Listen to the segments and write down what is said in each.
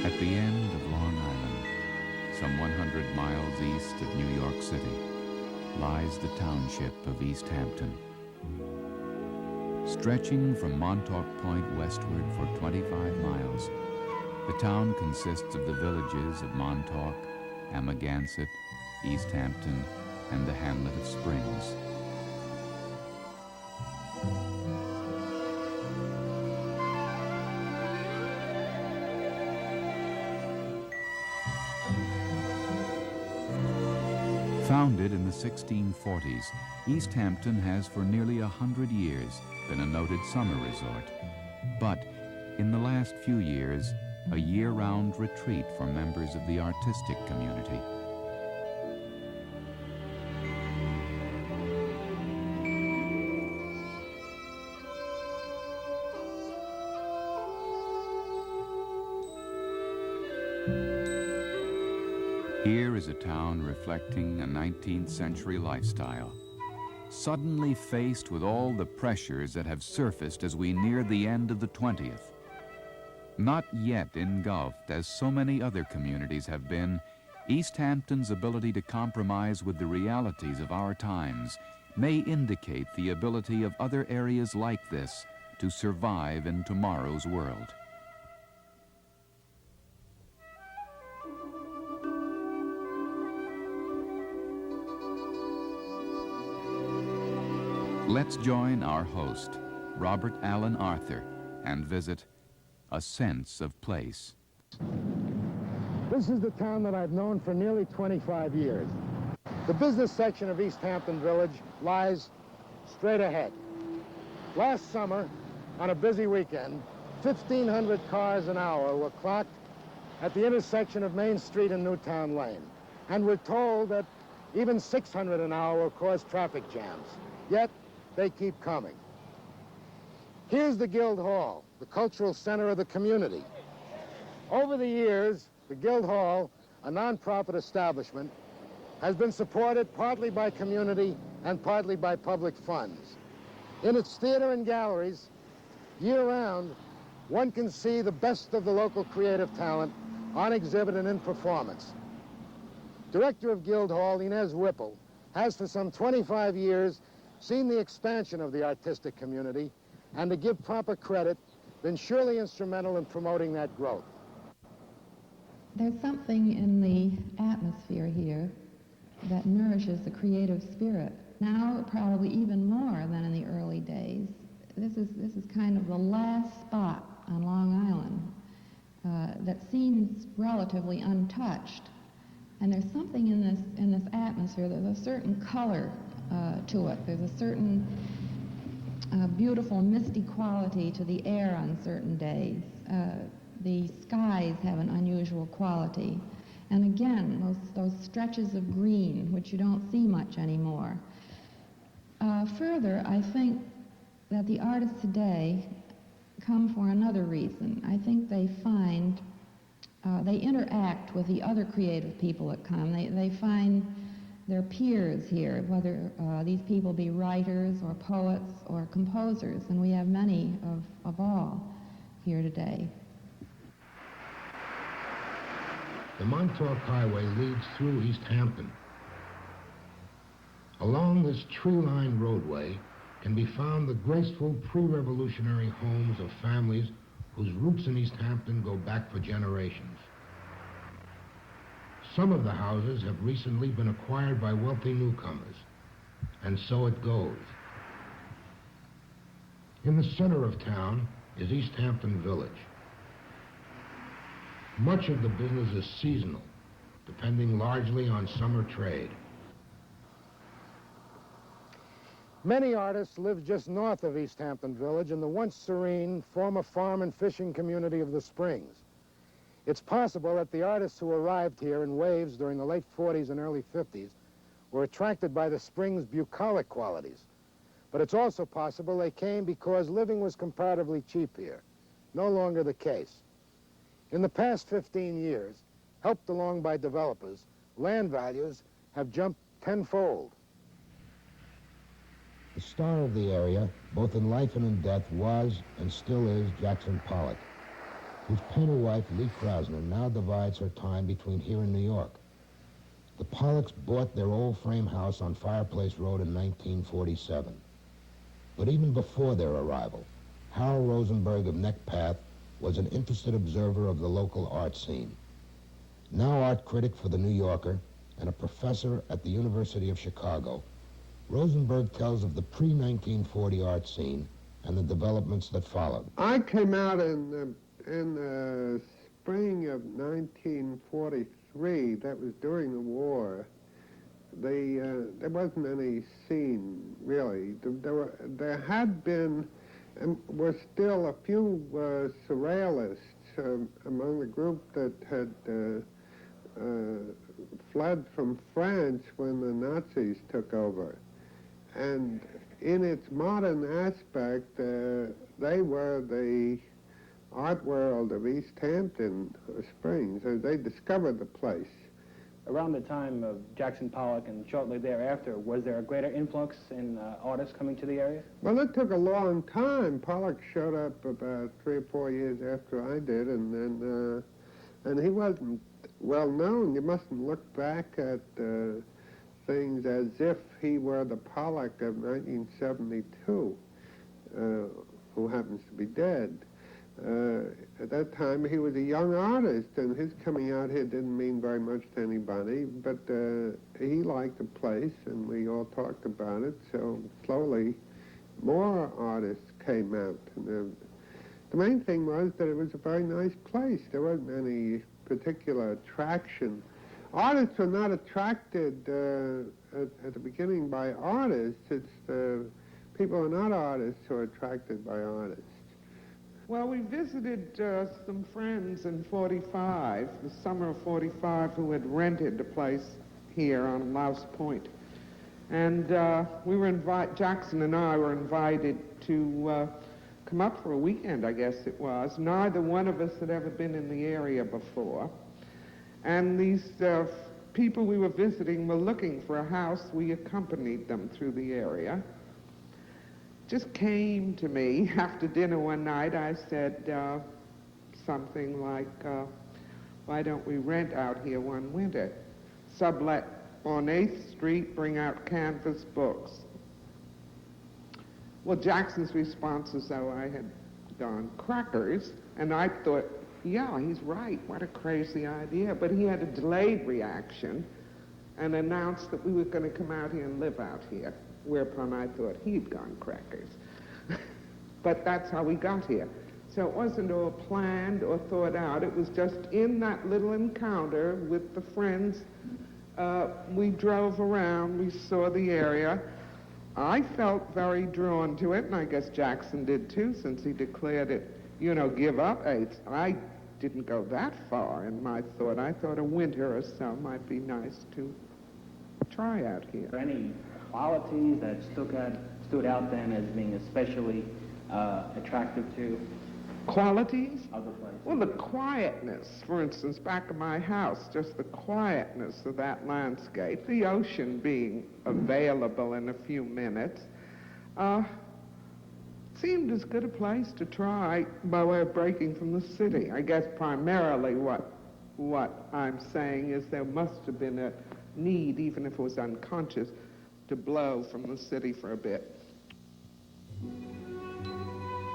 At the end of Long Island, some 100 miles east of New York City, lies the township of East Hampton. Stretching from Montauk Point westward for 25 miles, the town consists of the villages of Montauk, Amagansett, East Hampton, and the hamlet of Springs. Founded in the 1640s, East Hampton has for nearly 100 years been a noted summer resort. But in the last few years, a year-round retreat for members of the artistic community. Here is a town reflecting a 19th century lifestyle, suddenly faced with all the pressures that have surfaced as we near the end of the 20th. Not yet engulfed, as so many other communities have been, East Hampton's ability to compromise with the realities of our times may indicate the ability of other areas like this to survive in tomorrow's world. Let's join our host, Robert Alan Aurthur, and visit A Sense of Place. This is the town that I've known for nearly 25 years. The business section of East Hampton Village lies straight ahead. Last summer, on a busy weekend, 1,500 cars an hour were clocked at the intersection of Main Street and Newtown Lane. And we're told that even 600 an hour will cause traffic jams. Yet, they keep coming. Here's the Guild Hall, the cultural center of the community. Over the years, the Guild Hall, a non-profit establishment, has been supported partly by community and partly by public funds. In its theater and galleries, year-round, one can see the best of the local creative talent on exhibit and in performance. Director of Guild Hall, Inez Whipple, has for some 25 years seen the expansion of the artistic community, and to give proper credit, been surely instrumental in promoting that growth. There's something in the atmosphere here that nourishes the creative spirit. Now, probably even more than in the early days. This is kind of the last spot on Long Island that seems relatively untouched. And there's something in this atmosphere. There's a certain color to it. There's a certain beautiful misty quality to the air on certain days. The skies have an unusual quality. And again, those stretches of green, which you don't see much anymore. Further, I think that the artists today come for another reason. I think they find, they interact with the other creative people that come. They find their peers here, whether these people be writers or poets or composers, and we have many of all here today. The Montauk Highway leads through East Hampton. Along this tree-lined roadway can be found the graceful pre-revolutionary homes of families whose roots in East Hampton go back for generations. Some of the houses have recently been acquired by wealthy newcomers, and so it goes. In the center of town is East Hampton Village. Much of the business is seasonal, depending largely on summer trade. Many artists live just north of East Hampton Village in the once serene former farm and fishing community of the Springs. It's possible that the artists who arrived here in waves during the late 40s and early 50s were attracted by the Springs' bucolic qualities. But it's also possible they came because living was comparatively cheap here. No longer the case. In the past 15 years, helped along by developers, land values have jumped tenfold. The star of the area, both in life and in death, was and still is Jackson Pollock. whose painter wife, Lee Krasner, now divides her time between here and New York. The Pollocks bought their old frame house on Fireplace Road in 1947. But even before their arrival, Harold Rosenberg of Neck Path was an interested observer of the local art scene. Now art critic for The New Yorker and a professor at the University of Chicago, Rosenberg tells of the pre-1940 art scene and the developments that followed. I came out in the spring of 1943. That was during the war. There wasn't any scene, really. There had been, and were still a few surrealists among the group that had fled from France when the Nazis took over. And in its modern aspect, they were the art world of East Hampton Springs. They discovered the place. Around the time of Jackson Pollock and shortly thereafter, was there a greater influx in artists coming to the area? Well, it took a long time. Pollock showed up about 3 or 4 years after I did, and he wasn't well known. You mustn't look back at things as if he were the Pollock of 1972, who happens to be dead. At that time, he was a young artist, and his coming out here didn't mean very much to anybody, but he liked the place, and we all talked about it, so slowly more artists came out. And, the main thing was that it was a very nice place. There wasn't any particular attraction. Artists were not attracted at the beginning by artists. It's the people who are not artists who are attracted by artists. Well, we visited some friends in 45, the summer of 45, who had rented a place here on Louse Point. And we were Jackson and I were invited to come up for a weekend, I guess it was. Neither one of us had ever been in the area before. And these people we were visiting were looking for a house. We accompanied them through the area. Just came to me after dinner one night. I said something like, why don't we rent out here one winter? Sublet on 8th Street, bring out canvas books. Well, Jackson's response was though I had gone crackers, and I thought, yeah, he's right, what a crazy idea. But he had a delayed reaction and announced that we were going to come out here and live out here. Whereupon I thought he'd gone crackers. But that's how we got here. So it wasn't all planned or thought out. It was just in that little encounter with the friends. We drove around, we saw the area. I felt very drawn to it, and I guess Jackson did too, since he declared it, you know, give up AIDS. I didn't go that far in my thought. I thought a winter or so might be nice to try out here. Are there any qualities that stood out then as being especially attractive to Qualities? other places? Well, the quietness, for instance, back of my house, just the quietness of that landscape, the ocean being available in a few minutes, seemed as good a place to try by way of breaking from the city. I guess primarily what I'm saying is there must have been a need, even if it was unconscious, to blow from the city for a bit.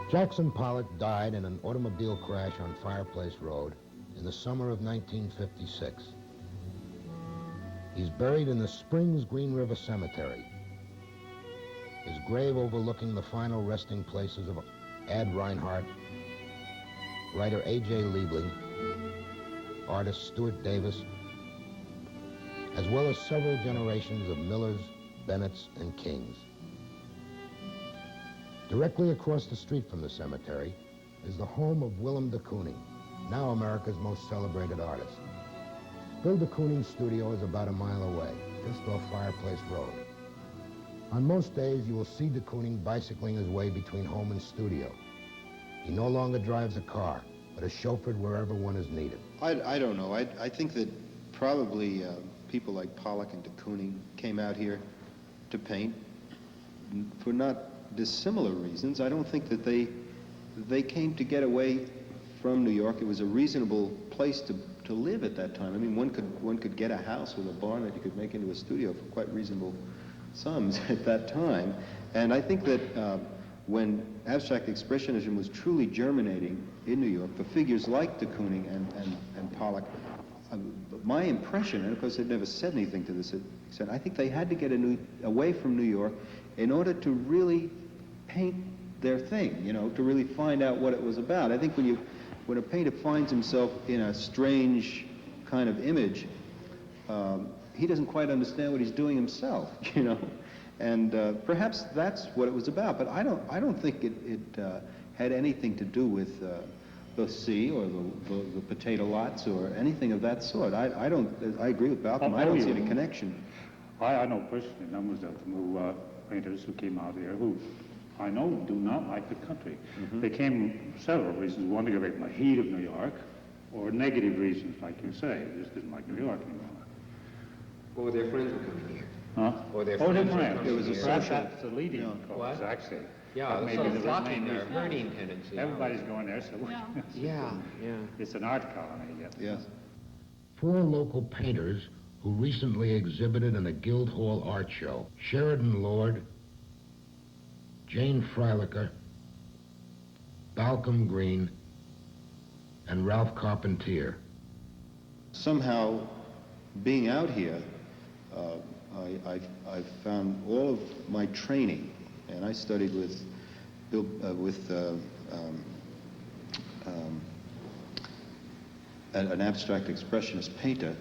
Jackson Pollock died in an automobile crash on Fireplace Road in the summer of 1956. He's buried in the Springs Green River Cemetery, his grave overlooking the final resting places of Ad Reinhardt, writer A.J. Liebling, artist Stuart Davis, as well as several generations of Millers, Bennetts, and Kings. Directly across the street from the cemetery is the home of Willem de Kooning, now America's most celebrated artist. Bill de Kooning's studio is about a mile away, just off Fireplace Road. On most days, you will see de Kooning bicycling his way between home and studio. He no longer drives a car, but is chauffeured wherever one is needed. I don't know. I think that probably people like Pollock and de Kooning came out here to paint for not dissimilar reasons. I don't think that they came to get away from New York. It was a reasonable place to live at that time. I mean, one could get a house with a barn that you could make into a studio for quite reasonable sums at that time. And I think that when abstract expressionism was truly germinating in New York, for figures like de Kooning and Pollock, my impression, and of course they've never said anything to this extent, I think they had to get away from New York in order to really paint their thing, you know, to really find out what it was about. I think when a painter finds himself in a strange kind of image, he doesn't quite understand what he's doing himself, you know. And perhaps that's what it was about. But I don't think it had anything to do with the sea or the potato lots or anything of that sort. I agree with Balcom. I don't see any connection. I know personally numbers of painters who came out here who I know do not like the country. Mm-hmm. They came for several reasons. One, to get away from the heat of New York, or negative reasons, like you say. They just didn't like New York anymore. Or their friends were coming here. Huh? Or their friends were coming It was a here. social... That's the leading cause, actually. Yeah, Maybe sort of the flocking main there, reason. herding tendency. Everybody's going there, so Yeah, yeah. it's an art colony, I guess. Yes. 4 local painters who recently exhibited in a Guildhall art show: Sheridan Lord, Jane Freilicher, Balcom Green, and Ralph Carpentier. Somehow, being out here, I found all of my training, and I studied with an abstract expressionist painter,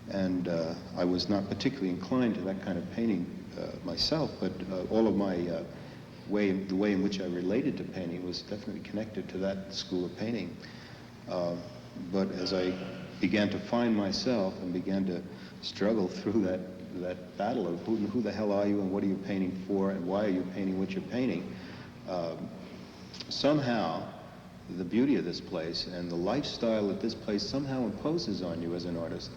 and I was not particularly inclined to that kind of painting myself, but all of my the way in which I related to painting was definitely connected to that school of painting. But as I began to find myself and began to struggle through that battle of who the hell are you and what are you painting for and why are you painting what you're painting, somehow the beauty of this place and the lifestyle that this place somehow imposes on you as an artist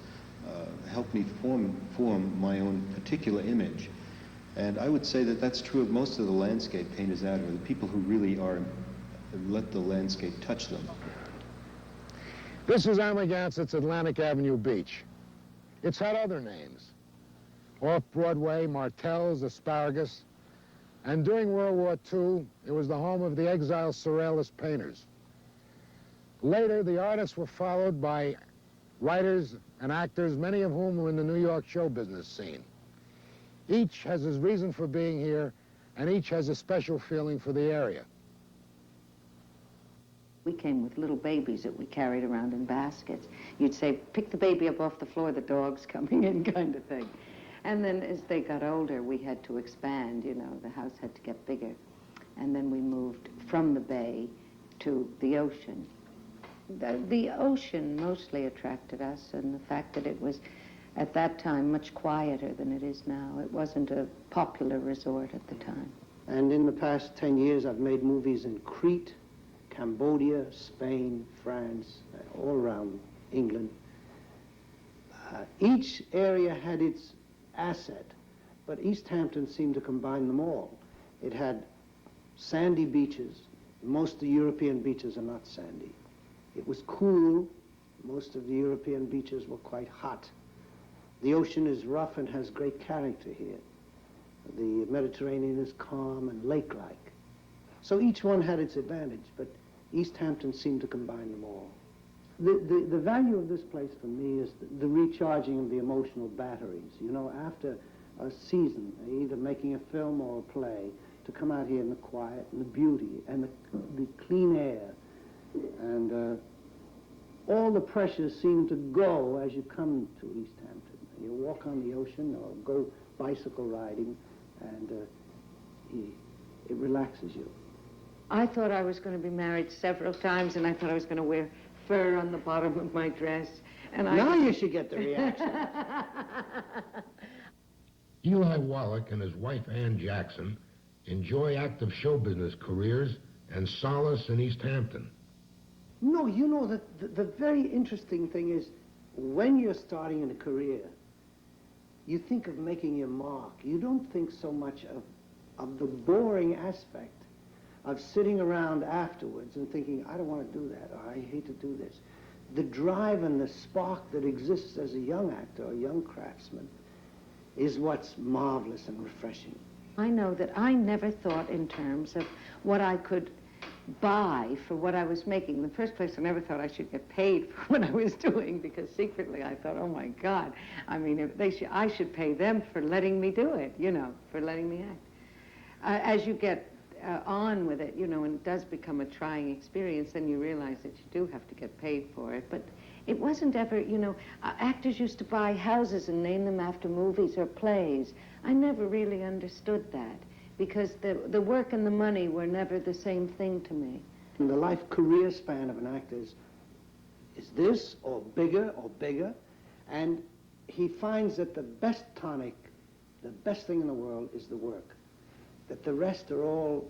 helped me form my own particular image. And I would say that that's true of most of the landscape painters out here, the people who really let the landscape touch them. This is Amagansett Atlantic Avenue Beach. It's had other names. Off-Broadway, Martell's, Asparagus. And during World War II, it was the home of the exiled Surrealist painters. Later, the artists were followed by writers and actors, many of whom were in the New York show business scene. Each has his reason for being here, and each has a special feeling for the area. We came with little babies that we carried around in baskets. You'd say, pick the baby up off the floor, the dog's coming in, kind of thing. And then as they got older, we had to expand, you know, the house had to get bigger. And then we moved from the bay to the ocean. The ocean mostly attracted us, and the fact that it was, at that time, much quieter than it is now. It wasn't a popular resort at the time. And in the past 10 years, I've made movies in Crete, Cambodia, Spain, France, all around England. Each area had its asset, but East Hampton seemed to combine them all. It had sandy beaches. Most of the European beaches are not sandy. It was cool. Most of the European beaches were quite hot. The ocean is rough and has great character here. The Mediterranean is calm and lake-like. So each one had its advantage, but East Hampton seemed to combine them all. The value of this place for me is the recharging of the emotional batteries. You know, after a season, either making a film or a play, to come out here in the quiet and the beauty and the clean air. And all the pressures seem to go as you come to East Hampton. You walk on the ocean or go bicycle riding, and it relaxes you. I thought I was going to be married several times, and I thought I was going to wear fur on the bottom of my dress. And now you should get the reaction. Eli Wallach and his wife Ann Jackson enjoy active show business careers and solace in East Hampton. No, you know, the very interesting thing is, when you're starting in a career, you think of making your mark. You don't think so much of the boring aspect. of sitting around afterwards and thinking, I don't want to do that, or I hate to do this. The drive and the spark that exists as a young actor or a young craftsman is what's marvelous and refreshing. I know that I never thought in terms of what I could buy for what I was making. In the first place, I never thought I should get paid for what I was doing, because secretly I thought, oh my God, I mean, if I should pay them for letting me do it, you know, for letting me act. As you get on with it, you know, and it does become a trying experience, then you realize that you do have to get paid for it. But it wasn't ever, you know, actors used to buy houses and name them after movies or plays. I never really understood that, because the work and the money were never the same thing to me. And the life career span of an actor is this, or bigger, and he finds that the best tonic, the best thing in the world is the work. That the rest are all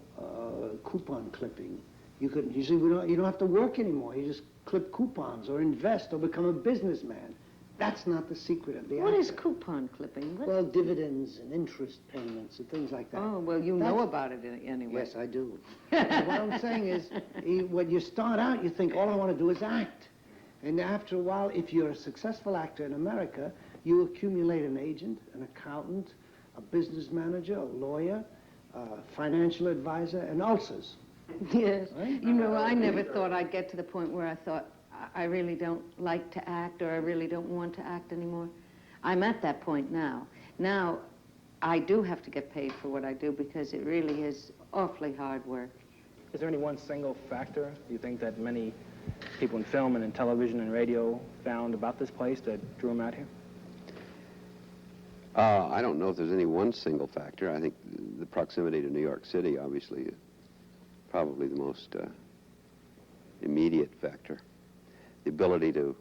coupon clipping. You see, you don't have to work anymore. You just clip coupons or invest or become a businessman. That's not the secret of the actor. What is coupon clipping? Well, dividends and interest payments and things like that. Oh, well, you know about it anyway. Yes, I do. What I'm saying is, when you start out, you think, all I want to do is act. And after a while, if you're a successful actor in America, you accumulate an agent, an accountant, a business manager, a lawyer, financial advisor, and ulcers. Yes. Right? You know, I never thought I'd get to the point where I thought, I really don't like to act, or I really don't want to act anymore. I'm at that point now. Now, I do have to get paid for what I do, because it really is awfully hard work. Is there any one single factor you think that many people in film and in television and radio found about this place that drew them out here? I don't know if there's any one single factor. I think the proximity to New York City, obviously, is probably the most immediate factor. The ability to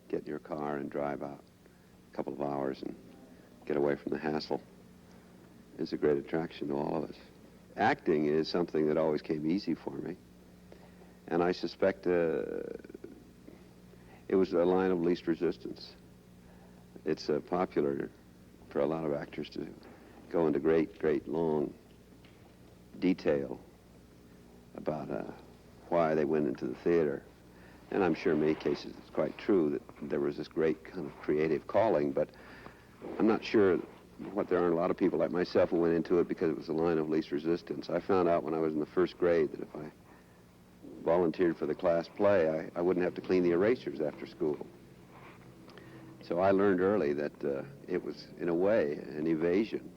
get in your car and drive out a couple of hours and get away from the hassle is a great attraction to all of us. Acting is something that always came easy for me, and I suspect it was a line of least resistance. It's popular for a lot of actors to go into great long detail about why they went into the theater. And I'm sure in many cases it's quite true that there was this great kind of creative calling, but I'm not sure there aren't a lot of people like myself who went into it because it was a line of least resistance. I found out when I was in the first grade that if I volunteered for the class play, I wouldn't have to clean the erasers after school. So I learned early that it was, in a way, an evasion.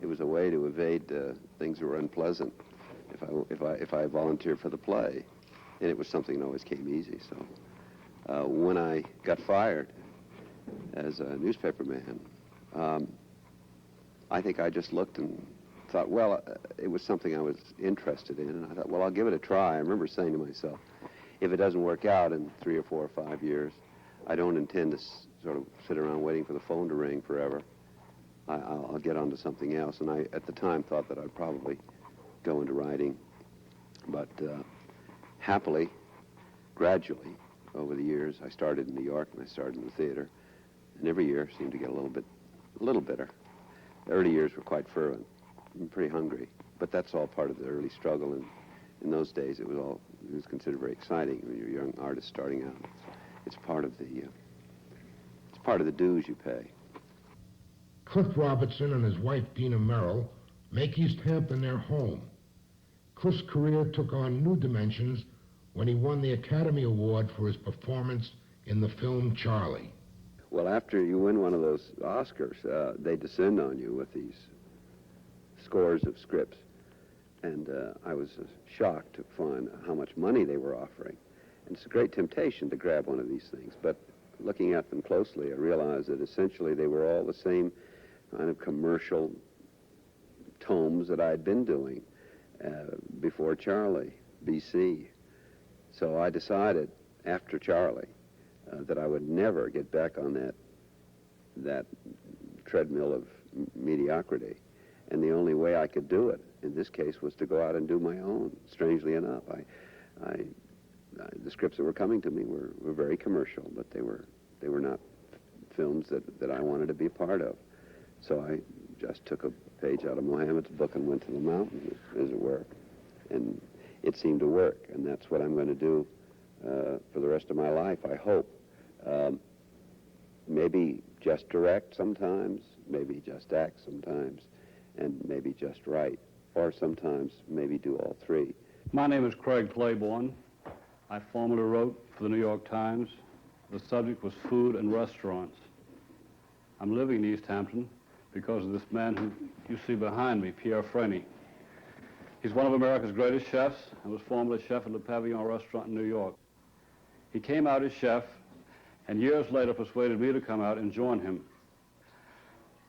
It was a way to evade things that were unpleasant if I volunteered for the play. And it was something that always came easy. So when I got fired as a newspaper man, I think I just looked and thought, well, it was something I was interested in. And I thought, well, I'll give it a try. I remember saying to myself, if it doesn't work out in 3 or 4 or 5 years, I don't intend to sort of sit around waiting for the phone to ring forever. I'll get on to something else. And I, at the time, thought that I'd probably go into writing. But happily, gradually, over the years, I started in New York and I started in the theater. And every year seemed to get a little bitter. The early years were quite fervent and pretty hungry. But that's all part of the early struggle. And in those days, it was considered very exciting when you're a young artist starting out. It's part of the dues you pay. Cliff Robertson and his wife, Dina Merrill, make East Hampton their home. Cliff's career took on new dimensions when he won the Academy Award for his performance in the film Charlie. Well, after you win one of those Oscars, they descend on you with these scores of scripts. And I was shocked to find how much money they were offering. And it's a great temptation to grab one of these things. But looking at them closely, I realized that essentially they were all the same kind of commercial tomes that I had been doing before Charlie, B.C. So I decided after Charlie that I would never get back on that treadmill of mediocrity. And the only way I could do it, in this case, was to go out and do my own. Strangely enough, the scripts that were coming to me were very commercial, but they were not films that I wanted to be a part of. So I just took a page out of Mohammed's book and went to the mountain, as it were. and it seemed to work, and that's what I'm going to do for the rest of my life, I hope. Maybe just direct sometimes, maybe just act sometimes, and maybe just write, or sometimes maybe do all three. My name is Craig Claiborne. I formerly wrote for the New York Times. The subject was food and restaurants. I'm living in East Hampton because of this man who you see behind me, Pierre Franey. He's one of America's greatest chefs and was formerly chef at Le Pavillon restaurant in New York. He came out as chef and years later persuaded me to come out and join him.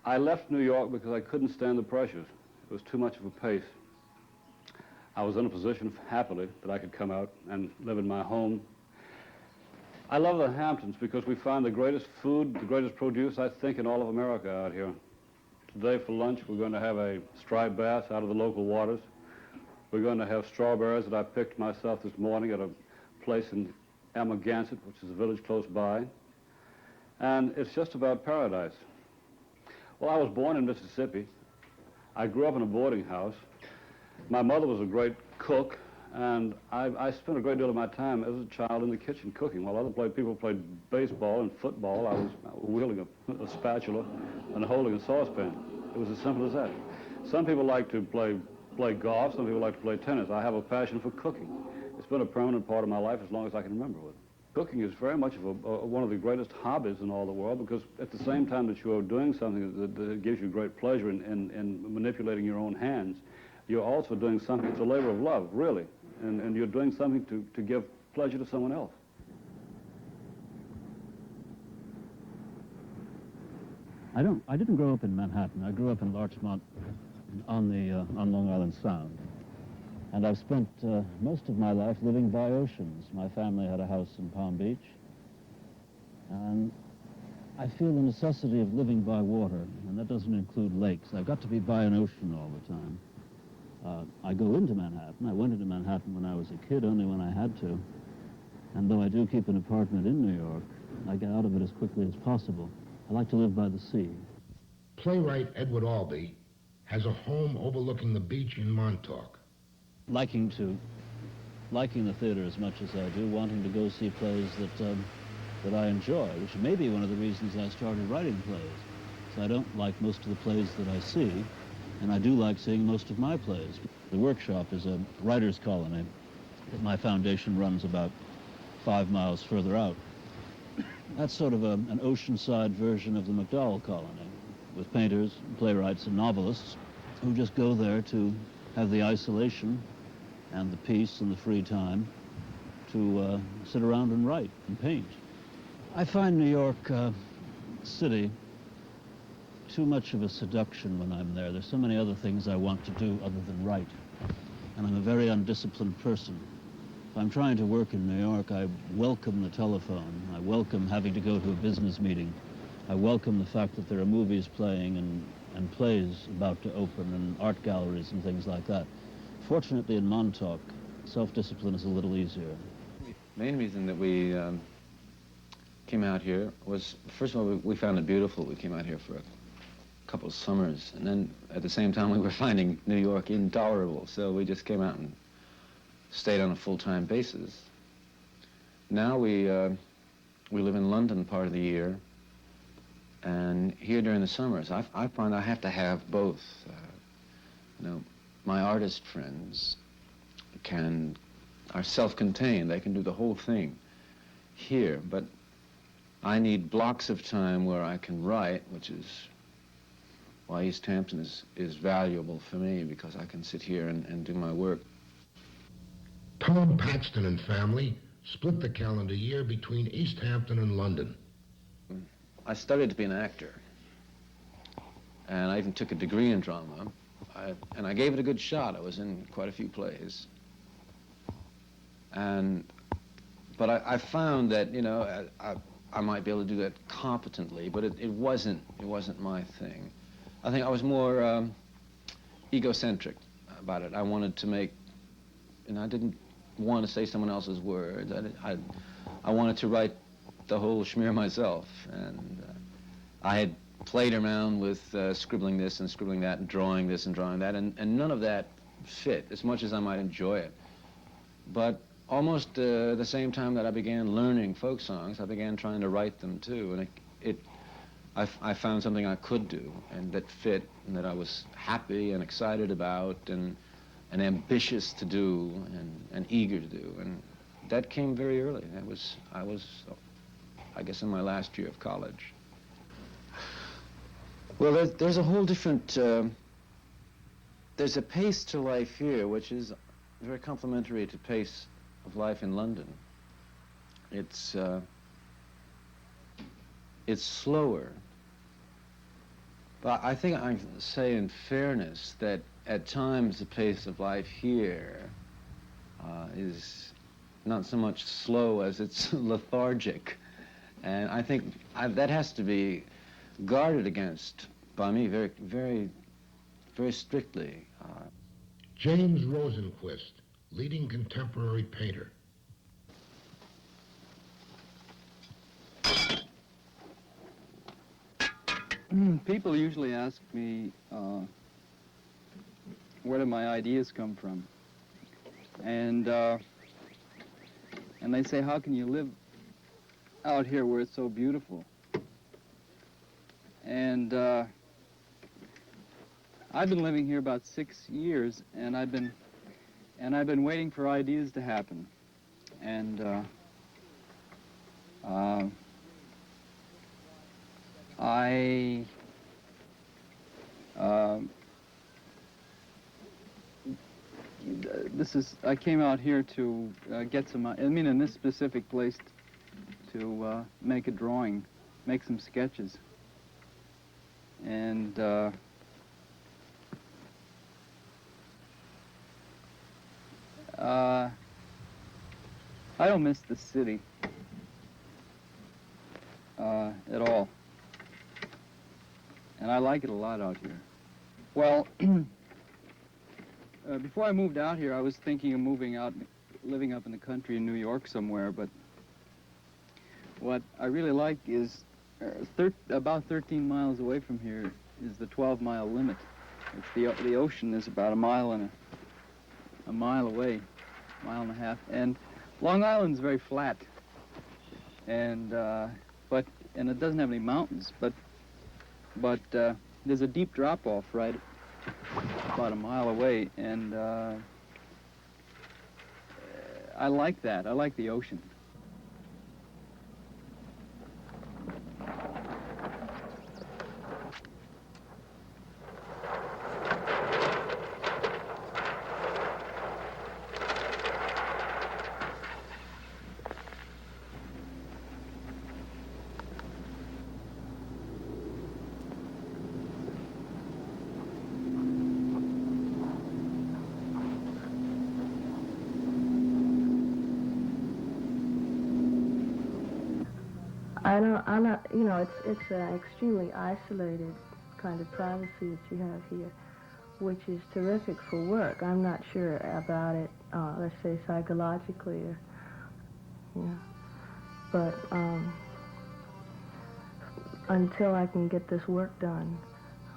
I left New York because I couldn't stand the pressures. It was too much of a pace. I was in a position, happily, that I could come out and live in my home. I love the Hamptons because we find the greatest food, the greatest produce, I think, in all of America out here. Today for lunch, we're going to have a striped bass out of the local waters. We're going to have strawberries that I picked myself this morning at a place in Amagansett, which is a village close by. And it's just about paradise. Well, I was born in Mississippi. I grew up in a boarding house. My mother was a great cook, and I spent a great deal of my time as a child in the kitchen cooking. While other people played baseball and football, I was wielding a spatula and holding a saucepan. It was as simple as that. Some people like to play golf, some people like to play tennis. I have a passion for cooking. It's been a permanent part of my life as long as I can remember it. Cooking is very much of one of the greatest hobbies in all the world, because at the same time that you are doing something that gives you great pleasure in manipulating your own hands, you're also doing something that's a labor of love, really, and you're doing something to give pleasure to someone else. I didn't grow up in Manhattan. I grew up in Larchmont on Long Island Sound. And I've spent most of my life living by oceans. My family had a house in Palm Beach. And I feel the necessity of living by water, and that doesn't include lakes. I've got to be by an ocean all the time. I go into Manhattan. I went into Manhattan when I was a kid, only when I had to. And though I do keep an apartment in New York, I get out of it as quickly as possible. I like to live by the sea. Playwright Edward Albee has a home overlooking the beach in Montauk. Liking the theater as much as I do, wanting to go see plays that I enjoy, which may be one of the reasons I started writing plays. So I don't like most of the plays that I see, and I do like seeing most of my plays. The workshop is a writer's colony that my foundation runs about 5 miles further out. That's sort of an oceanside version of the MacDowell colony, with painters, playwrights, and novelists who just go there to have the isolation and the peace and the free time to sit around and write and paint. I find New York City too much of a seduction when I'm there. There's so many other things I want to do other than write. And I'm a very undisciplined person. If I'm trying to work in New York, I welcome the telephone. I welcome having to go to a business meeting. I welcome the fact that there are movies playing and plays about to open and art galleries and things like that. Fortunately, in Montauk, self-discipline is a little easier. The main reason that we came out here was, first of all, we found it beautiful. We came out here for a couple of summers, and then at the same time we were finding New York intolerable, so we just came out and stayed on a full-time basis. Now we live in London part of the year, and here during the summers, I find I have to have both. You know, my artist friends are self-contained. They can do the whole thing here, but I need blocks of time where I can write, which is why East Hampton is valuable for me, because I can sit here and do my work. Tom Paxton and family split the calendar year between East Hampton and London. I studied to be an actor, and I even took a degree in drama, and I gave it a good shot. I was in quite a few plays. But I found that, you know, I might be able to do that competently, but it wasn't my thing. I think I was more egocentric about it. I wanted to make, and I didn't want to say someone else's words. I wanted to write the whole schmear myself, and I had played around with scribbling this and scribbling that and drawing this and drawing that, and none of that fit, as much as I might enjoy it. But almost the same time that I began learning folk songs, I began trying to write them too, and I found something I could do, and that fit, and that I was happy and excited about, and ambitious to do, and eager to do, and that came very early. I was, I guess, in my last year of college. Well, there's a whole different, there's a pace to life here, which is very complementary to pace of life in London. It's slower. But I think I can say in fairness that at times the pace of life here is not so much slow as it's lethargic. And I think that has to be guarded against by me very, very, very strictly. James Rosenquist, leading contemporary painter. People usually ask me where do my ideas come from, and they say, how can you live out here where it's so beautiful? And I've been living here about 6 years, and I've been waiting for ideas to happen, and I came out here to get some, in this specific place to make a drawing, make some sketches. And I don't miss the city at all. And I like it a lot out here. Well, before I moved out here, I was thinking of moving out, living up in the country in New York somewhere, but what I really like is about 13 miles away from here is the 12-mile limit. The ocean is about a mile away, mile and a half, and Long Island's very flat, and it doesn't have any mountains, but there's a deep drop-off right about a mile away, and I like that. I like the ocean. I'm not, it's an extremely isolated kind of privacy that you have here, which is terrific for work. I'm not sure about it, let's say psychologically, but until I can get this work done,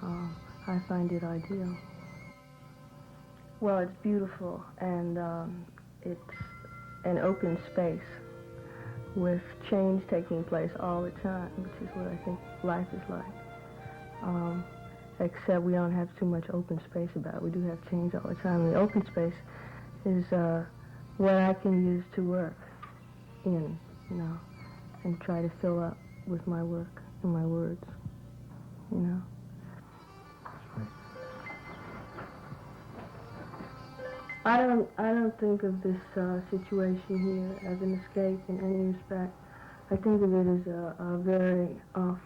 I find it ideal. Well, it's beautiful, and it's an open space with change taking place all the time, which is what I think life is like. Except we don't have too much open space about it. We do have change all the time. And the open space is what I can use to work in, and try to fill up with my work and my words, I don't think of this situation here as an escape in any respect. I think of it as a very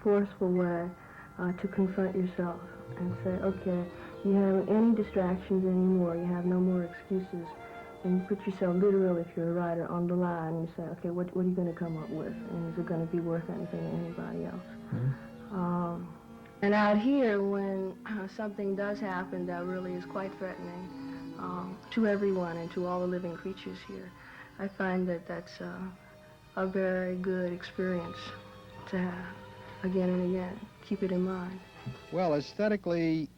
forceful way to confront yourself and say, okay, you haven't any distractions anymore, you have no more excuses, and you put yourself literally, if you're a writer, on the line, and you say, okay, what are you going to come up with, and is it going to be worth anything to anybody else? And out here, when something does happen that really is quite threatening, to everyone and to all the living creatures here, I find that that's a very good experience to have again and again. Keep it in mind. Well, aesthetically,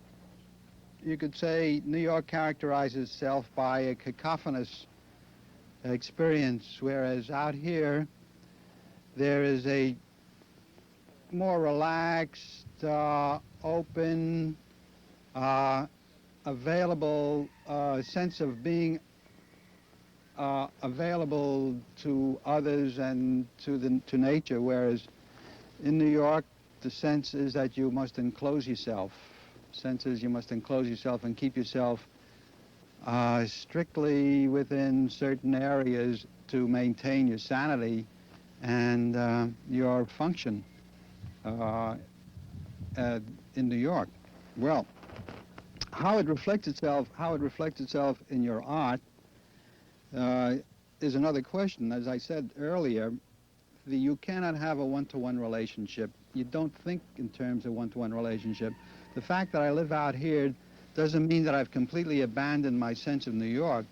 you could say New York characterizes itself by a cacophonous experience, whereas out here there is a more relaxed, open, available sense of being available to others and to nature, whereas in New York the sense is that you must enclose yourself. Sense is you must enclose yourself and keep yourself strictly within certain areas to maintain your sanity and your function in New York. Well, how it reflects itself in your art is another question. As I said earlier, you cannot have a one-to-one relationship. You don't think in terms of one-to-one relationship. The fact that I live out here doesn't mean that I've completely abandoned my sense of New York.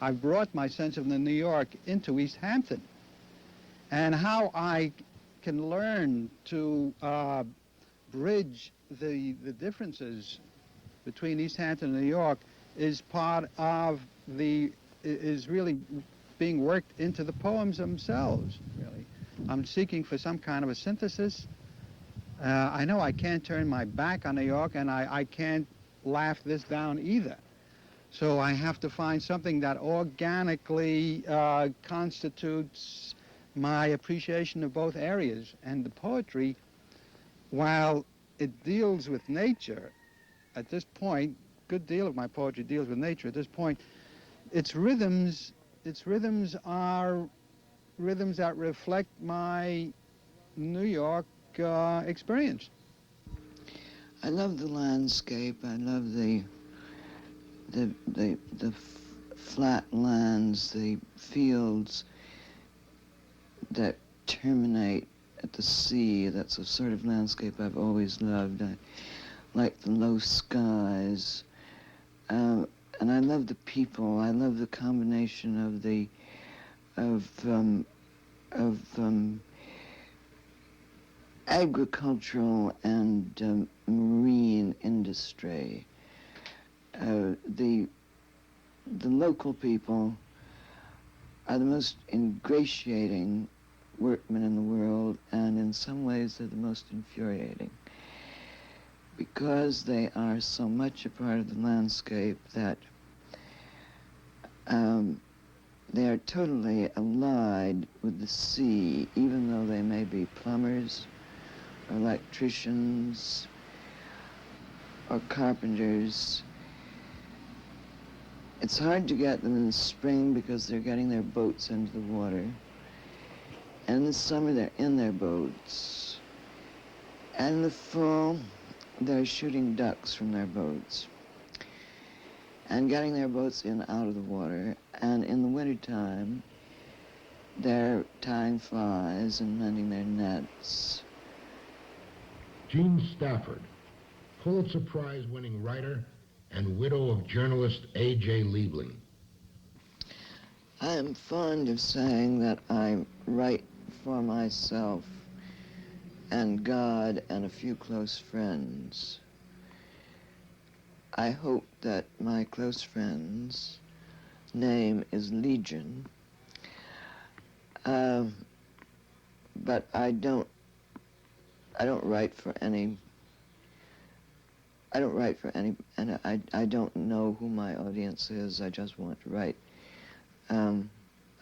I've brought my sense of New York into East Hampton. And how I can learn to bridge the differences between East Hampton and New York is part of is really being worked into the poems themselves, really. I'm seeking for some kind of a synthesis. I know I can't turn my back on New York, and I can't laugh this down either. So I have to find something that organically constitutes my appreciation of both areas. And the poetry, while it deals with nature, at this point, a good deal of my poetry deals with nature at this point, its rhythms are rhythms that reflect my New York experience. I love the landscape. I love the flat lands, the fields that terminate at the sea. That's a sort of landscape I've always loved. I like the low skies, and I love the people. I love the combination of agricultural and marine industry. The local people are the most ingratiating workmen in the world, and in some ways they're the most infuriating, because they are so much a part of the landscape that they are totally allied with the sea, even though they may be plumbers or electricians or carpenters. It's hard to get them in the spring because they're getting their boats into the water. And in the summer, they're in their boats. And in the fall, they're shooting ducks from their boats and getting their boats in out of the water. And in the wintertime, they're tying flies and mending their nets. Jean Stafford, Pulitzer Prize-winning writer and widow of journalist A.J. Liebling. I am fond of saying that I write for myself and God and a few close friends. I hope that my close friends' name is Legion, but I don't write for any. I don't write for any, and I don't know who my audience is. I just want to write. I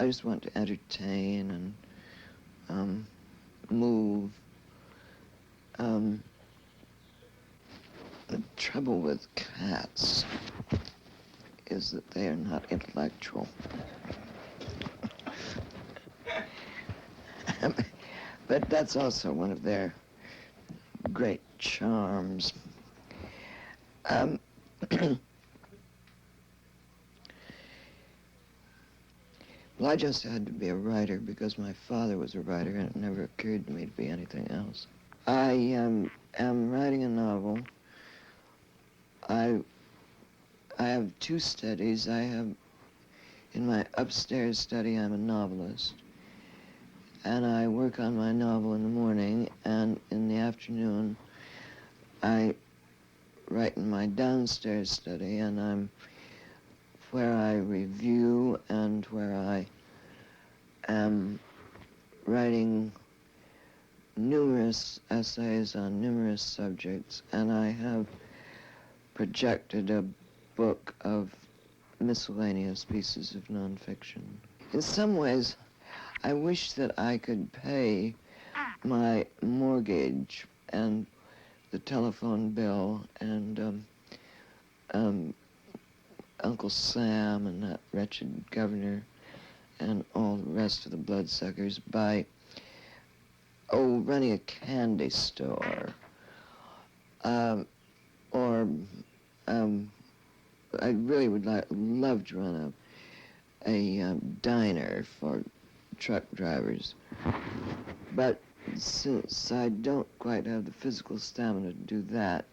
just want to entertain and move. The trouble with cats is that they are not intellectual. But that's also one of their great charms. Well, I just had to be a writer because my father was a writer, and it never occurred to me to be anything else. I am writing a novel. I have two studies. In my upstairs study, I'm a novelist, and I work on my novel in the morning, and in the afternoon, I write right in my downstairs study, and where I review and where I am writing numerous essays on numerous subjects, and I have projected a book of miscellaneous pieces of nonfiction. In some ways, I wish that I could pay my mortgage and the telephone bill and Uncle Sam and that wretched governor and all the rest of the bloodsuckers by, running a candy store. I really would love to run a diner for truck drivers. But since I don't quite have the physical stamina to do that,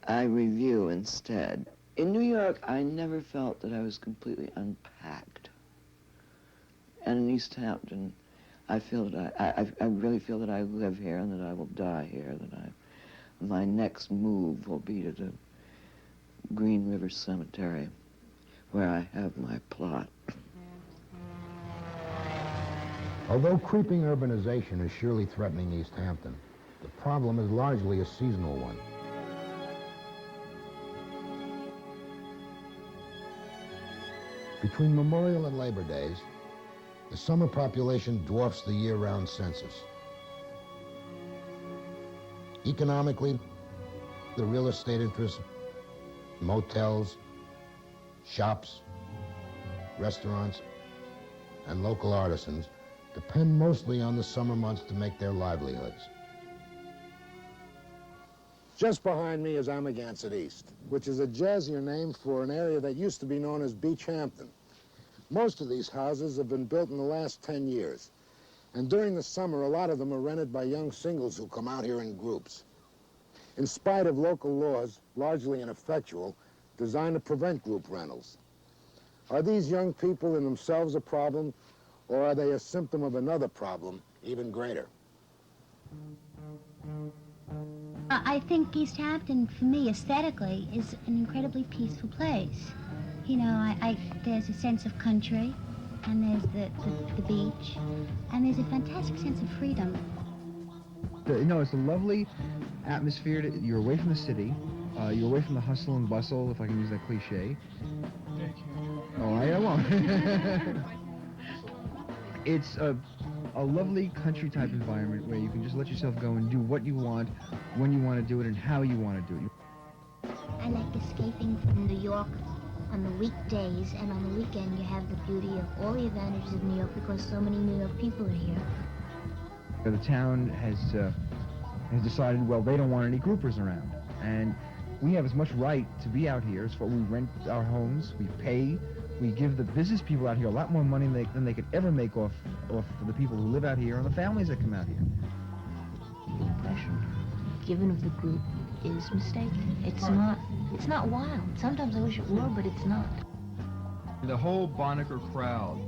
I review instead. In New York, I never felt that I was completely unpacked. And in East Hampton, I feel that I really feel that I live here and that I will die here, that my next move will be to the Green River Cemetery, where I have my plot. Although creeping urbanization is surely threatening East Hampton, the problem is largely a seasonal one. Between Memorial and Labor Days, the summer population dwarfs the year-round census. Economically, the real estate interests, motels, shops, restaurants, and local artisans depend mostly on the summer months to make their livelihoods. Just behind me is Amagansett East, which is a jazzier name for an area that used to be known as Beach Hampton. Most of these houses have been built in the last 10 years. And during the summer, a lot of them are rented by young singles who come out here in groups. In spite of local laws, largely ineffectual, designed to prevent group rentals. Are these young people in themselves a problem, or are they a symptom of another problem, even greater? I think East Hampton, for me, aesthetically, is an incredibly peaceful place. You know, there's a sense of country, and there's the beach, and there's a fantastic sense of freedom. No, it's a lovely atmosphere. You're away from the city. You're away from the hustle and bustle, if I can use that cliche. Oh, I won't. It's a lovely country type environment where you can just let yourself go and do what you want, when you want to do it, and how you want to do it. I like escaping from New York on the weekdays, and on the weekend you have the beauty of all the advantages of New York because so many New York people are here. The town has decided, well, they don't want any groupers around, and we have as much right to be out here. So we rent our homes, we pay, we give the business people out here a lot more money than they could ever make off the people who live out here and the families that come out here. The impression given of the group is mistaken. It's not wild. Sometimes I wish it were, but it's not. The whole Bonacker crowd,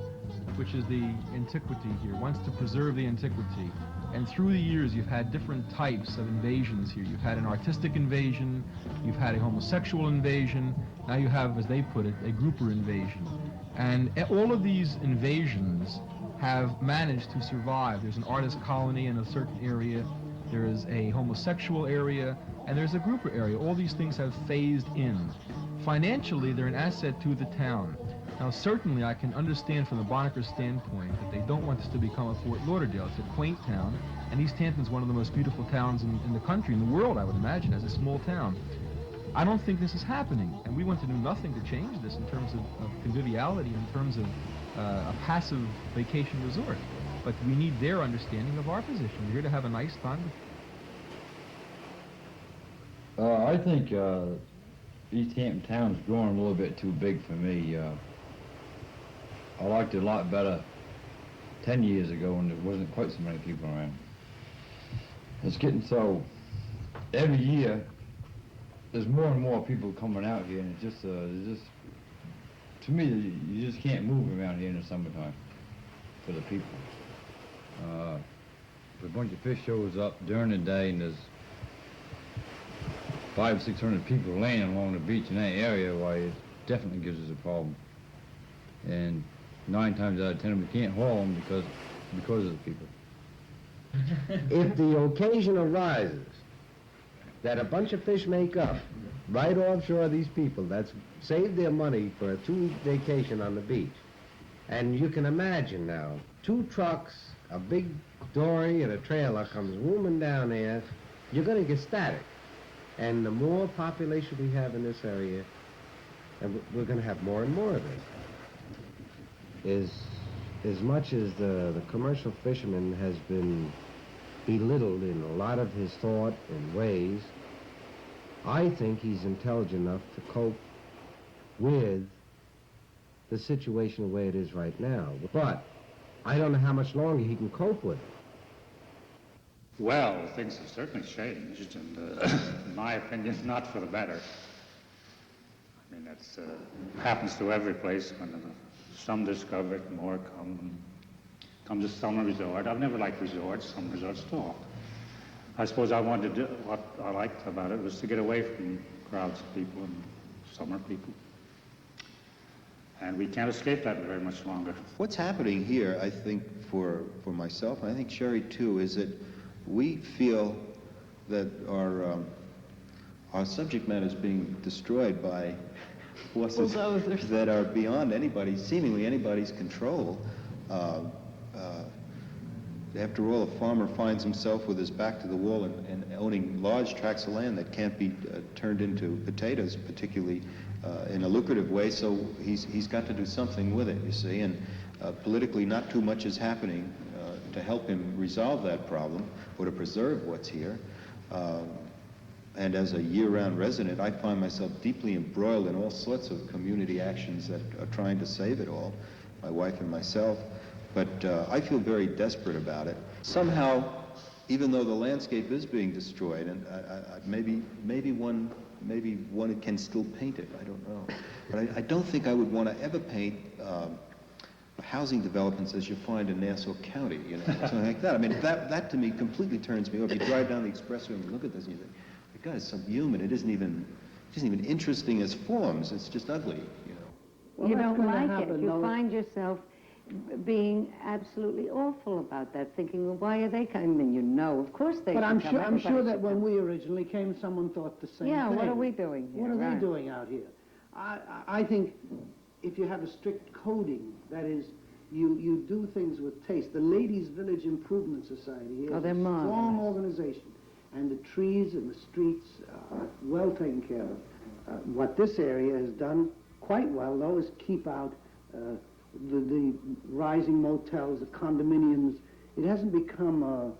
which is the antiquity here, wants to preserve the antiquity. And through the years, you've had different types of invasions here. You've had an artistic invasion, you've had a homosexual invasion, now you have, as they put it, a grouper invasion. And all of these invasions have managed to survive. There's an artist colony in a certain area, there is a homosexual area, and there's a grouper area. All these things have phased in. Financially, they're an asset to the town. Now, certainly, I can understand from the Bonacker standpoint that they don't want this to become a Fort Lauderdale. It's a quaint town, and East Hampton's one of the most beautiful towns in the country, in the world, I would imagine, as a small town. I don't think this is happening, and we want to do nothing to change this in terms of conviviality, in terms of a passive vacation resort. But we need their understanding of our position. We're here to have a nice time. I think East Hampton town's growing a little bit too big for me. I liked it a lot better 10 years ago when there wasn't quite so many people around. It's getting so, every year, there's more and more people coming out here, and it's just to me, you just can't move around here in the summertime for the people. If a bunch of fish shows up during the day and there's 500 or 600 people laying along the beach in that area, why it definitely gives us a problem. And 9 times out of 10 we can't haul them because of the people. If the occasion arises that a bunch of fish make up right offshore these people that's saved their money for a 2-week vacation on the beach, and you can imagine now, 2 trucks, a big dory and a trailer comes zooming down there, you're going to get static. And the more population we have in this area, and we're going to have more and more of it. As much as the commercial fisherman has been belittled in a lot of his thought and ways, I think he's intelligent enough to cope with the situation the way it is right now. But I don't know how much longer he can cope with it. Well, things have certainly changed, and in my opinion, not for the better. I mean, that's happens to every place. When some discover it, more come to summer resort. I've never liked resorts, some resorts at all. I suppose what I liked about it was to get away from crowds of people and summer people. And we can't escape that very much longer. What's happening here, I think, for myself, and I think Sherry too, is that we feel that our subject matter is being destroyed by forces that are beyond seemingly anybody's control. After all, a farmer finds himself with his back to the wall and owning large tracts of land that can't be turned into potatoes, particularly in a lucrative way, so he's got to do something with it, you see, and politically not too much is happening to help him resolve that problem or to preserve what's here. And as a year-round resident, I find myself deeply embroiled in all sorts of community actions that are trying to save it all, my wife and myself. But I feel very desperate about it. Somehow, even though the landscape is being destroyed, and maybe one can still paint it, I don't know. But I don't think I would want to ever paint housing developments as you find in Nassau County, you know, something like that. I mean, that to me completely turns me off. You drive down the expressway and you look at this and you think, my God, it's subhuman. It isn't even interesting as forms. It's just ugly, you know. Well, you don't like it. You find yourself being absolutely awful about that, thinking, well, why are they coming? You know, of course they But should I'm sure that when we originally came, someone thought the same thing. Yeah, what are we doing here? What are they doing out here? I think if you have a strict coding, that is, you do things with taste. The Ladies Village Improvement Society here is a strong organization, and the trees and the streets are well taken care of. What this area has done quite well, though, is keep out the rising motels, the condominiums. It hasn't become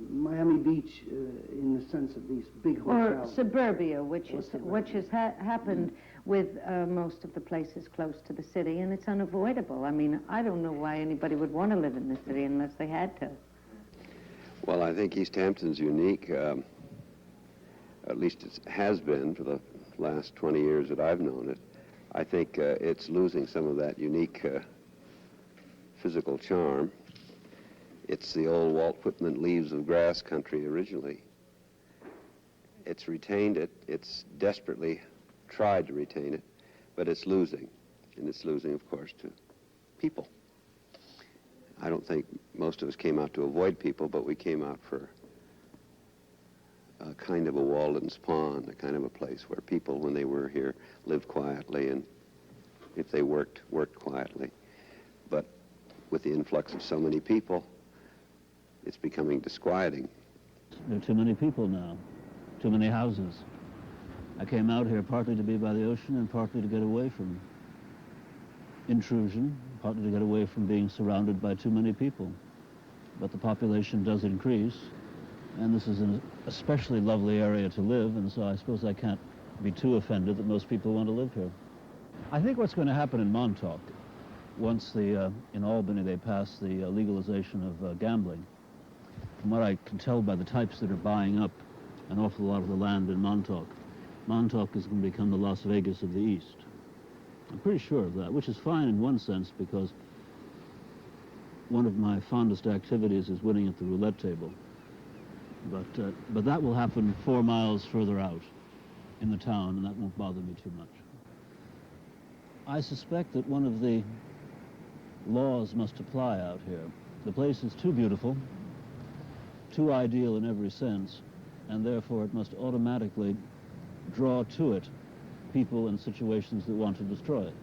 Miami Beach in the sense of these big hotels. Or suburbia, which has happened with most of the places close to the city, and it's unavoidable. I mean, I don't know why anybody would want to live in the city unless they had to. Well, I think East Hampton's unique, at least it has been for the last 20 years that I've known it. I think it's losing some of that unique physical charm. It's the old Walt Whitman Leaves of Grass country originally. It's retained it. It's desperately tried to retain it, but it's losing. And it's losing, of course, to people. I don't think most of us came out to avoid people, but we came out for a kind of a Walden's Pond, a kind of a place where people, when they were here, lived quietly, and if they worked quietly. But with the influx of so many people, it's becoming disquieting. There are too many people now, too many houses. I came out here partly to be by the ocean and partly to get away from intrusion, partly to get away from being surrounded by too many people. But the population does increase, and this is an especially lovely area to live, and so I suppose I can't be too offended that most people want to live here. I think what's going to happen in Montauk, once in Albany they pass the legalization of gambling, from what I can tell by the types that are buying up an awful lot of the land in Montauk, Montauk is going to become the Las Vegas of the East. I'm pretty sure of that, which is fine in one sense, because one of my fondest activities is winning at the roulette table. But that will happen 4 miles further out in the town, and that won't bother me too much. I suspect that one of the laws must apply out here. The place is too beautiful, too ideal in every sense, and therefore it must automatically draw to it people and situations that want to destroy it.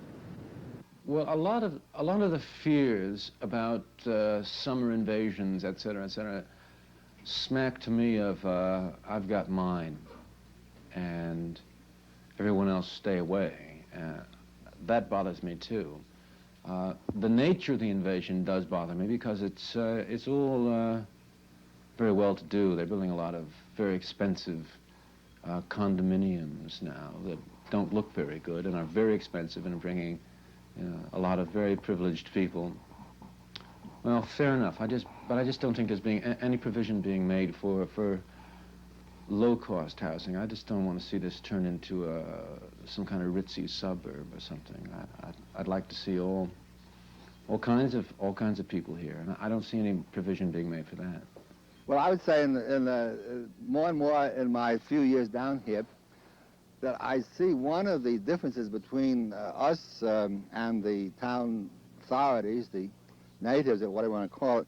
Well, a lot of the fears about summer invasions, et cetera, smack to me of I've got mine, and everyone else stay away. That bothers me too. The nature of the invasion does bother me because it's all very well to do. They're building a lot of very expensive condominiums now that don't look very good and are very expensive and are bringing a lot of very privileged people. Well, fair enough. But I just don't think there's being any provision being made for low-cost housing. I just don't want to see this turn into some kind of ritzy suburb or something. I'd like to see all kinds of people here, and I don't see any provision being made for that. Well, I would say in the more and more in my few years down here that I see one of the differences between us and the town authorities, the natives, or whatever you want to call it,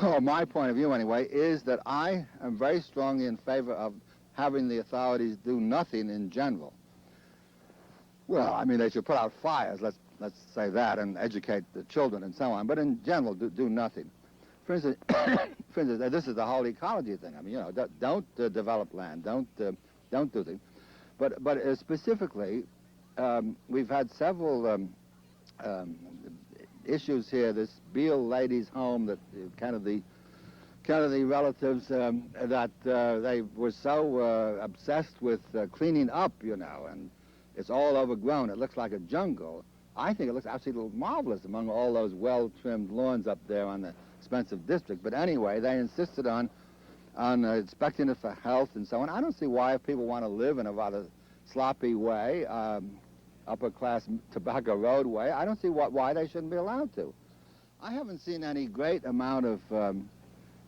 or my point of view anyway, is that I am very strongly in favor of having the authorities do nothing in general. Well, I mean, they should put out fires, let's say that, and educate the children and so on, but in general, do nothing. For instance, this is the whole ecology thing. I mean, you know, don't develop land, don't do things. But specifically, we've had several issues here. This Beale ladies' home, that kind of the relatives that they were so obsessed with cleaning up, you know, and it's all overgrown. It looks like a jungle. I think it looks absolutely marvelous among all those well-trimmed lawns up there on the expensive district. But anyway, they insisted on inspecting it for health and so on. I don't see why, if people want to live in a rather sloppy way, upper-class Tobacco Road way, I don't see why they shouldn't be allowed to. I haven't seen any great amount of,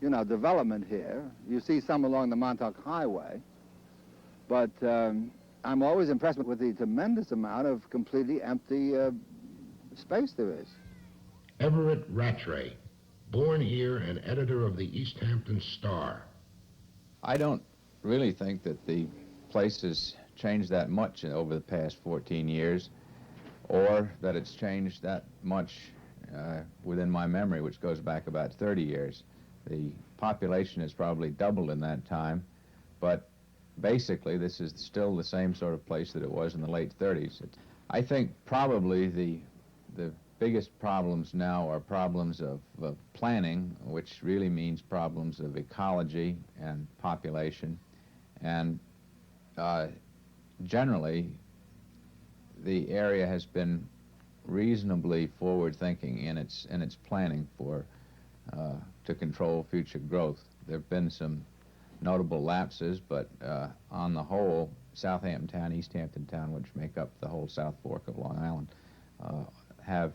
you know, development here. You see some along the Montauk Highway, but I'm always impressed with the tremendous amount of completely empty space there is. Everett Rattray, born here and editor of the East Hampton Star. I don't really think that the place has changed that much over the past 14 years, or that it's changed that much within my memory, which goes back about 30 years. The population has probably doubled in that time, but basically this is still the same sort of place that it was in the late 30s. I think probably the biggest problems now are problems of planning, which really means problems of ecology and population, and generally the area has been reasonably forward-thinking in its planning to control future growth. There have been some notable lapses, but on the whole, Southampton Town, East Hampton Town, which make up the whole South Fork of Long Island, have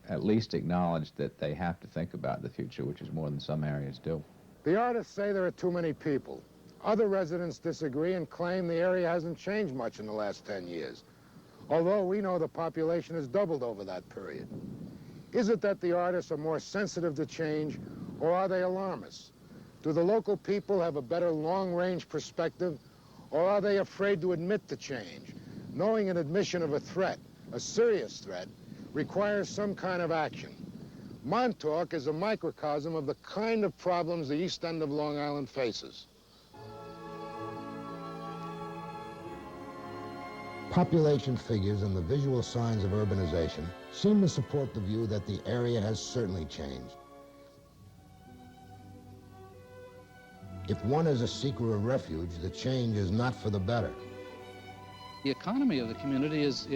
at least acknowledged that they have to think about the future, which is more than some areas do. The artists say there are too many people. Other residents disagree and claim the area hasn't changed much in the last 10 years, although we know the population has doubled over that period. Is it that the artists are more sensitive to change, or are they alarmists? Do the local people have a better long-range perspective, or are they afraid to admit the change, knowing an admission of a threat, a serious threat, requires some kind of action? Montauk is a microcosm of the kind of problems the east end of Long Island faces. Population figures and the visual signs of urbanization seem to support the view that the area has certainly changed. If one is a seeker of refuge, the change is not for the better. The economy of the community is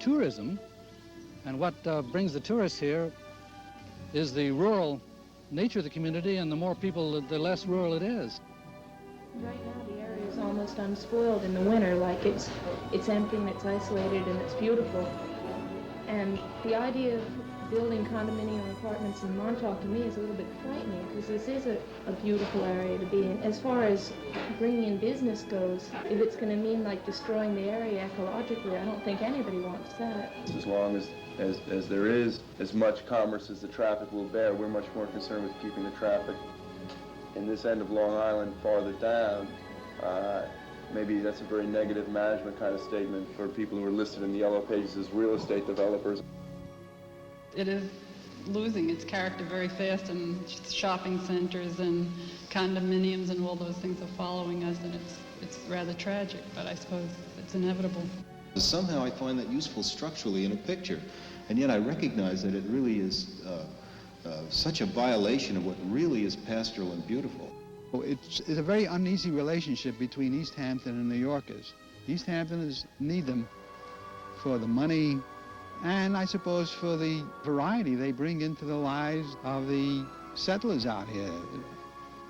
tourism, and what brings the tourists here is the rural nature of the community, and the more people, the less rural it is. Right now the area is almost unspoiled in the winter, like it's empty and it's isolated and it's beautiful. And the idea of building condominium apartments in Montauk to me is a little bit frightening because this is a beautiful area to be in. As far as bringing in business goes, if it's going to mean like destroying the area ecologically, I don't think anybody wants that. As long as there is as much commerce as the traffic will bear, we're much more concerned with keeping the traffic in this end of Long Island farther down. Maybe that's a very negative management kind of statement for people who are listed in the yellow pages as real estate developers. It is losing its character very fast, and shopping centers and condominiums and all those things are following us, and it's rather tragic, but I suppose it's inevitable. Somehow I find that useful structurally in a picture, and yet I recognize that it really is such a violation of what really is pastoral and beautiful. It's a very uneasy relationship between East Hampton and New Yorkers. East Hamptoners need them for the money and I suppose for the variety they bring into the lives of the settlers out here.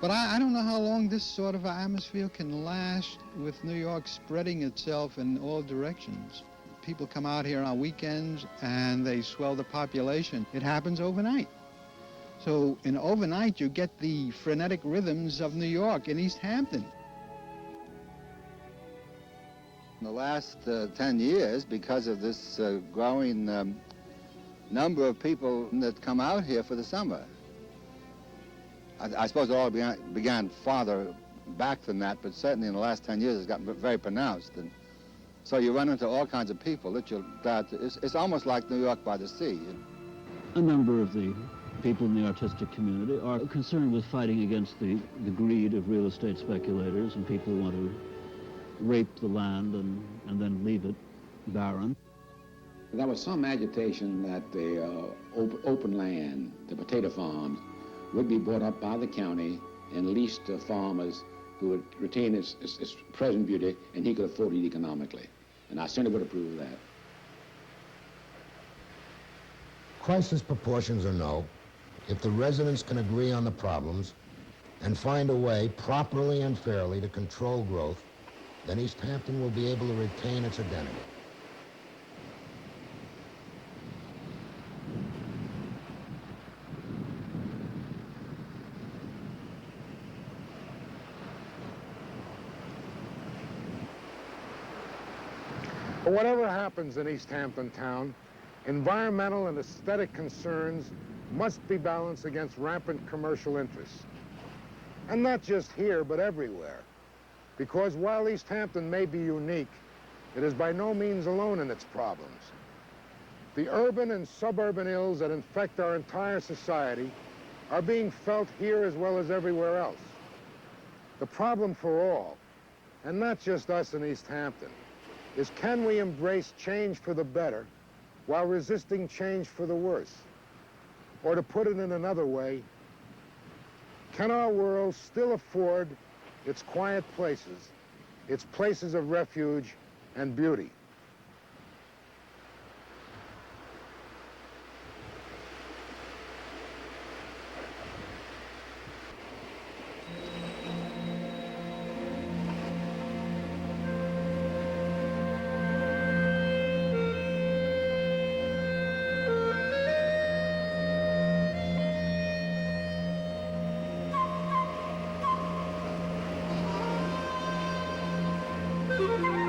But I don't know how long this sort of atmosphere can last with New York spreading itself in all directions. People come out here on weekends and they swell the population. It happens overnight. So in overnight, you get the frenetic rhythms of New York in East Hampton. In the last 10 years, because of this growing number of people that come out here for the summer, I suppose it all began farther back than that, but certainly in the last 10 years it's gotten very pronounced. And so you run into all kinds of people it's almost like New York by the sea. A number of the people in the artistic community are concerned with fighting against the greed of real estate speculators and people who want to rape the land and then leave it barren. There was some agitation that the open land, the potato farms, would be bought up by the county and leased to farmers who would retain its present beauty and he could afford it economically. And I certainly would approve of that. Crisis proportions or no, if the residents can agree on the problems and find a way properly and fairly to control growth, then East Hampton will be able to retain its identity. But whatever happens in East Hampton town, environmental and aesthetic concerns must be balanced against rampant commercial interests. And not just here, but everywhere. Because while East Hampton may be unique, it is by no means alone in its problems. The urban and suburban ills that infect our entire society are being felt here as well as everywhere else. The problem for all, and not just us in East Hampton, is can we embrace change for the better while resisting change for the worse? Or to put it in another way, can our world still afford its quiet places, its places of refuge and beauty? Thank you.